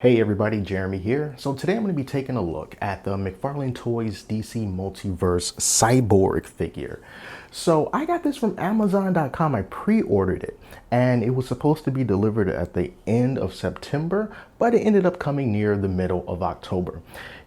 Hey everybody, Jeremy here. So today I'm going to be taking a look at the McFarlane Toys DC Multiverse Cyborg figure. So I got this from Amazon.com. I pre-ordered it and it was supposed to be delivered at the end of September, but it ended up coming near the middle of October.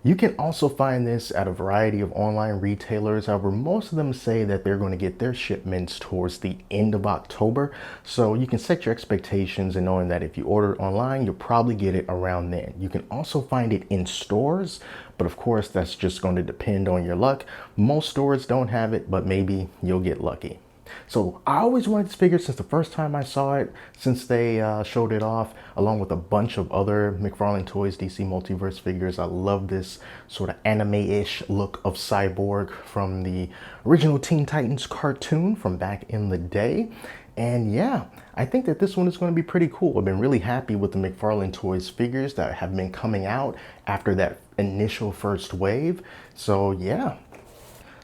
You can also find this at a variety of online retailers. However, most of them say that they're going to get their shipments towards the end of October. So you can set your expectations and knowing that if you order it online, you'll probably get it around then. You can also find it in stores, but of course, that's just going to depend on your luck. Most stores don't have it, but maybe you'll get lucky. So I always wanted this figure since the first time I saw it, since they showed it off, along with a bunch of other McFarlane Toys DC Multiverse figures. I love this sort of anime-ish look of Cyborg from the original Teen Titans cartoon from back in the day. And yeah, I think that this one is going to be pretty cool. I've been really happy with the McFarlane Toys figures that have been coming out after that initial first wave. So yeah.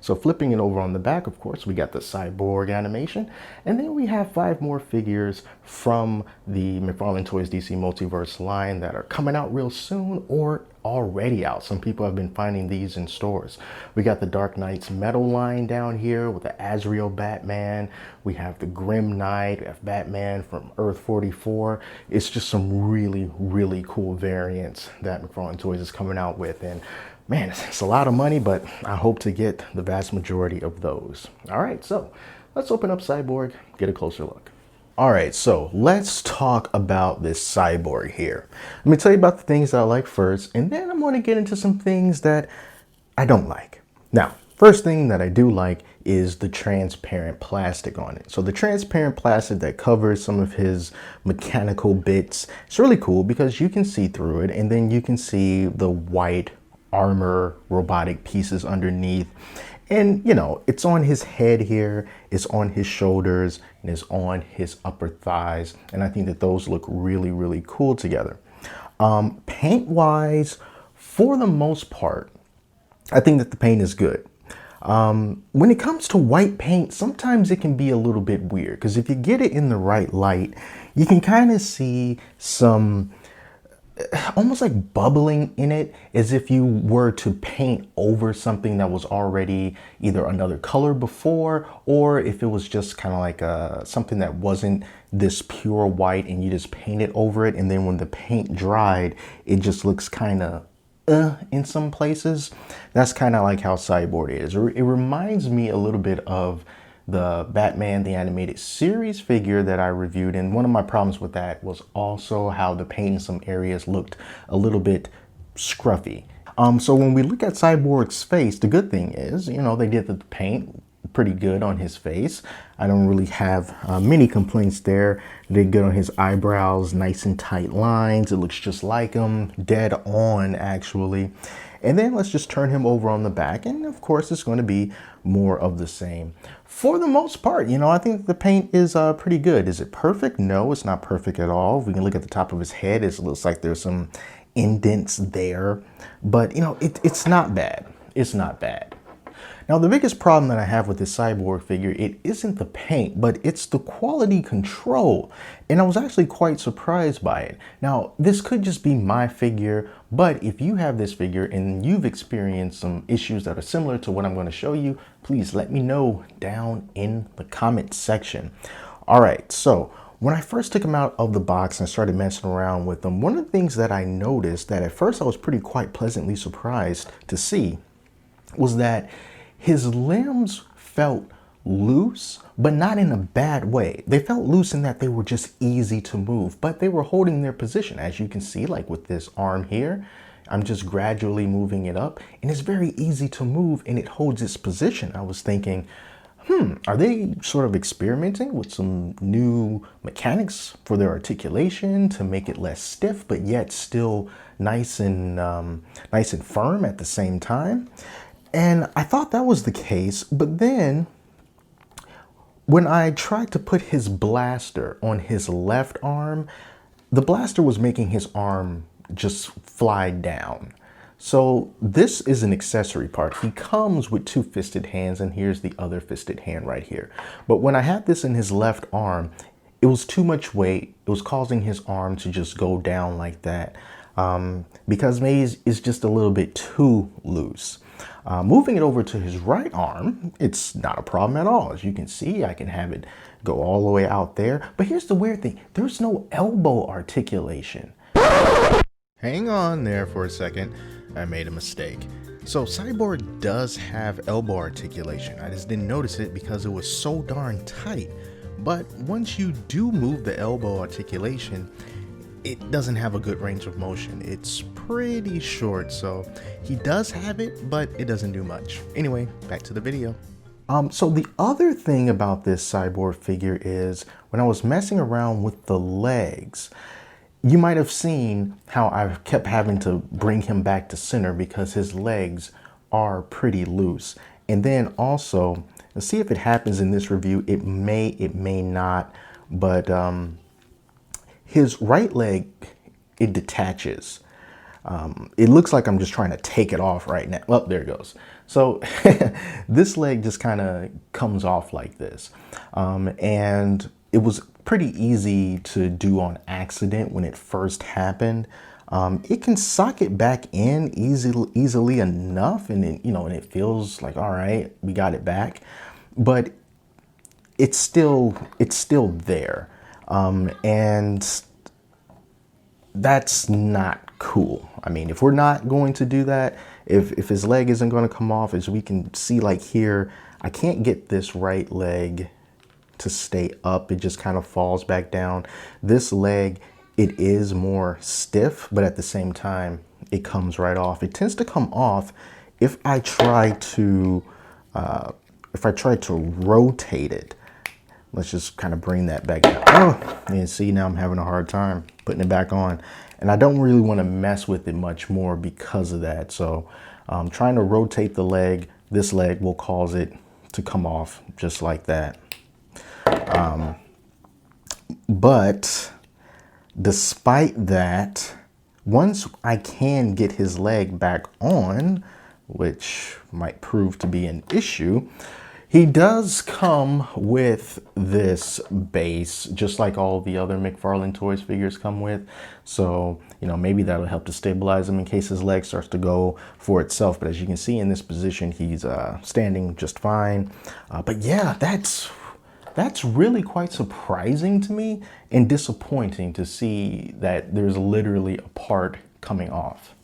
So flipping it over on the back, of course, we got the Cyborg animation. And then we have 5 more figures from the McFarlane Toys DC Multiverse line that are coming out real soon or already out. Some people have been finding these in stores. We got the Dark Knight's Metal line down here with the Azrael Batman. We have the Grim Knight. We have Batman from Earth 44. It's just some really, really cool variants that McFarlane Toys is coming out with. And man, it's a lot of money, but I hope to get the vast majority of those. All right, so let's open up Cyborg, get a closer look. All right, so let's talk about this Cyborg here. Let me tell you about the things that I like first, and then I'm going to get into some things that I don't like. Now, first thing that I do like is the transparent plastic on it. So the transparent plastic that covers some of his mechanical bits, it's really cool because you can see through it, and then you can see the white armor robotic pieces underneath. And you know, it's on his head here, it's on his shoulders, and it's on his upper thighs. And I think that those look really, really cool together. Paint wise, for the most part, I think that the paint is good. When it comes to white paint, sometimes it can be a little bit weird because if you get it in the right light, you can kind of see some almost like bubbling in it, as if you were to paint over something that was already either another color before, or if it was just kind of like something that wasn't this pure white and you just paint it over it, and then when the paint dried, it just looks kind of in some places. That's kind of like how Cyborg is. It reminds me a little bit of the Batman the Animated Series figure that I reviewed, and one of my problems with that was also how the paint in some areas looked a little bit scruffy. So when we look at Cyborg's face, the good thing is, you know, they did the paint pretty good on his face. I don't really have many complaints there. They did good on his eyebrows, nice and tight lines. It looks just like him, dead on actually. And then let's just turn him over on the back. And of course, it's going to be more of the same. For the most part, you know, I think the paint is pretty good. Is it perfect? No, it's not perfect at all. If we can look at the top of his head, it looks like there's some indents there. But, you know, it's not bad. It's not bad. Now, the biggest problem that I have with this Cyborg figure, it isn't the paint, but it's the quality control. And I was actually quite surprised by it. Now, this could just be my figure, but if you have this figure and you've experienced some issues that are similar to what I'm going to show you, please let me know down in the comment section. All right, so when I first took him out of the box and started messing around with them, one of the things that I noticed that at first I was quite pleasantly surprised to see was that his limbs felt loose, but not in a bad way. They felt loose in that they were just easy to move, but they were holding their position. As you can see, like with this arm here, I'm just gradually moving it up, and it's very easy to move, and it holds its position. I was thinking, are they sort of experimenting with some new mechanics for their articulation to make it less stiff, but yet still nice and firm at the same time? And I thought that was the case, but then when I tried to put his blaster on his left arm, the blaster was making his arm just fly down. So this is an accessory part. He comes with 2 fisted hands, and here's the other fisted hand right here. But when I had this in his left arm, it was too much weight. It was causing his arm to just go down like that. because maybe it's just a little bit too loose. Moving it over to his right arm, it's not a problem at all. As you can see, I can have it go all the way out there. But here's the weird thing. There's no elbow articulation. Hang on there for a second. I made a mistake. So Cyborg does have elbow articulation. I just didn't notice it because it was so darn tight. But once you do move the elbow articulation, it doesn't have a good range of motion. It's pretty short, so he does have it, but it doesn't do much. Anyway, back to the video. So the other thing about this Cyborg figure is when I was messing around with the legs, you might have seen how I kept having to bring him back to center because his legs are pretty loose. And then also, let's see if it happens in this review. It may not, but his right leg, it detaches. It looks like I'm just trying to take it off right now. Well, there it goes. So this leg just kind of comes off like this. And it was pretty easy to do on accident when it first happened. It can sock it back in easily enough, and it, and it feels like, all right, we got it back, but it's still there. And that's not cool. I mean, if we're not going to do that, if his leg isn't going to come off, as we can see, like here, I can't get this right leg to stay up. It just kind of falls back down. This leg, it is more stiff, but at the same time, it comes right off. It tends to come off if I try to rotate it. Let's just kind of bring that back down. Oh, and see, now I'm having a hard time putting it back on. And I don't really want to mess with it much more because of that. So trying to rotate the leg, this leg will cause it to come off just like that. But despite that, once I can get his leg back on, which might prove to be an issue, he does come with this base, just like all the other McFarlane Toys figures come with. So, maybe that'll help to stabilize him in case his leg starts to go for itself. But as you can see in this position, he's standing just fine. But yeah, that's really quite surprising to me and disappointing to see that there's literally a part coming off.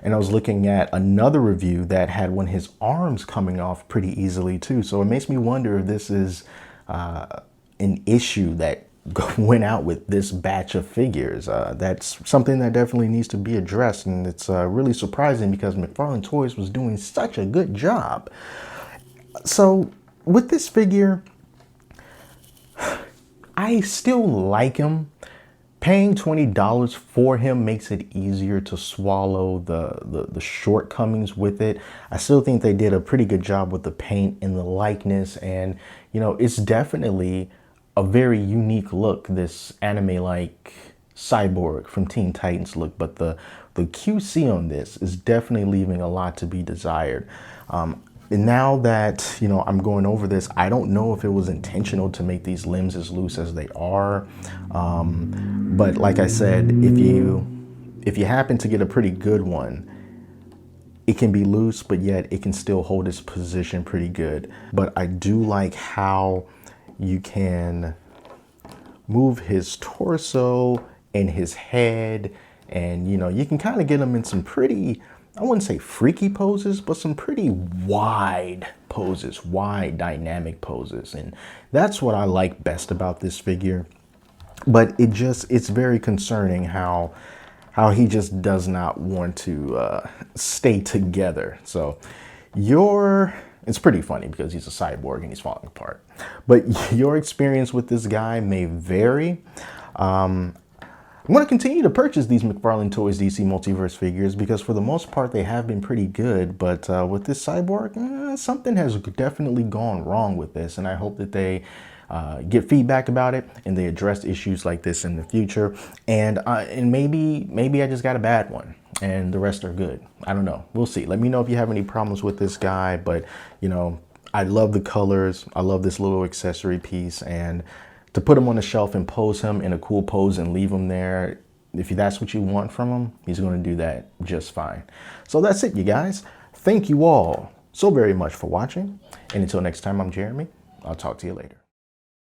And I was looking at another review that had one of his arms coming off pretty easily too. So it makes me wonder if this is an issue that went out with this batch of figures. That's something that definitely needs to be addressed. And it's really surprising because McFarlane Toys was doing such a good job. So with this figure, I still like him. Paying $20 for him makes it easier to swallow the shortcomings with it. I still think they did a pretty good job with the paint and the likeness, and it's definitely a very unique look, this anime-like Cyborg from Teen Titans look, but the QC on this is definitely leaving a lot to be desired. And now that, I'm going over this, I don't know if it was intentional to make these limbs as loose as they are. But like I said, if you happen to get a pretty good one, it can be loose, but yet it can still hold its position pretty good. But I do like how you can move his torso and his head, and you can kind of get him in some pretty, I wouldn't say freaky poses, but some pretty wide poses, wide dynamic poses. And that's what I like best about this figure. But it's very concerning how he just does not want to stay together. So it's pretty funny because he's a cyborg and he's falling apart. But your experience with this guy may vary. I'm going to continue to purchase these McFarlane Toys DC Multiverse figures because for the most part they have been pretty good, but with this Cyborg, something has definitely gone wrong with this, and I hope that they get feedback about it and they address issues like this in the future, and maybe I just got a bad one and the rest are good. I don't know. We'll see. Let me know if you have any problems with this guy, but I love the colors. I love this little accessory piece, and to put him on the shelf and pose him in a cool pose and leave him there, if that's what you want from him, he's going to do that just fine. So that's it, you guys. Thank you all so very much for watching. And until next time, I'm Jeremy. I'll talk to you later.